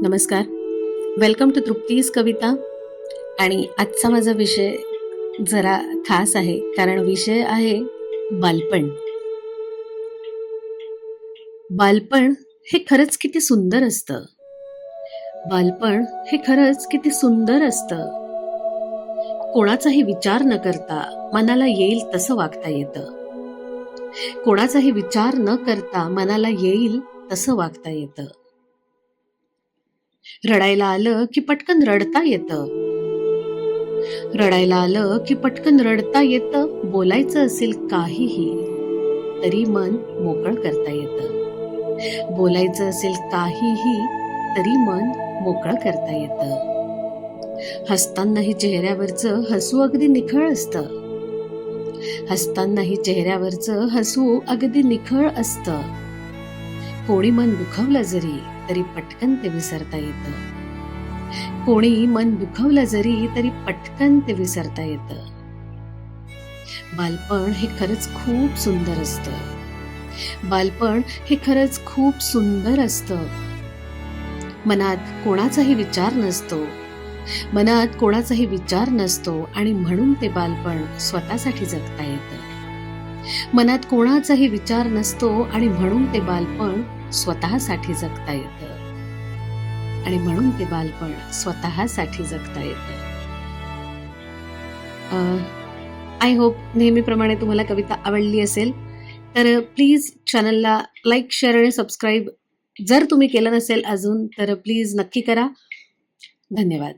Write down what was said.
नमस्कार. Welcome to Trupti's कविता. आणि आजचा माझा विषय जरा खास आहे, कारण विषय आहे बालपण. बालपण हे खरंच किती सुंदर असतं. बालपण हे खरंच किती सुंदर असतं. कोणाचाही विचार न करता मनाला येईल तसं वागता येतं. कोणाचाही विचार न करता मनाला येईल तसं वागता येतं. रडायला आलं की पटकन रडता येतं. रडायला आलं की पटकन रडता येतं. बोलायचं असेल काहीही तरी मन मोकळं करता येतं. बोलायचं असेल काहीही तरी मन मोकळं करता येतं. हसतानाही चेहऱ्यावरचं हसू अगदी निखळ असतं. हसतानाही चेहऱ्यावरचं हसू अगदी निखळ असतं. कोणी मन दुखवलं जरी तरी पटकन ते विसरता येतं. कोणी मन दुखवलं जरी तरी पटकन ते विसरता येतं. बालपण हे खरंच खूप सुंदर असतं. बालपण हे खरंच खूप सुंदर असतं. मनात कोणाचाही विचार नसतो. मनात कोणाचाही विचार नसतो आणि म्हणून ते बालपण स्वतःसाठी जगता येतं. मनात कोणाचाही विचार नसतो आणि म्हणून ते बालपण स्वतःसाठी जगता येतं. आणि म्हणून ते बालपण स्वतःसाठी जगता येतं. आय होप नेहमीप्रमाणे तुम्हाला कविता आवडली असेल. तर प्लीज चॅनलला लाईक, शेअर आणि सबस्क्राईब जर तुम्ही केलं नसेल अजून तर प्लीज नक्की करा. धन्यवाद.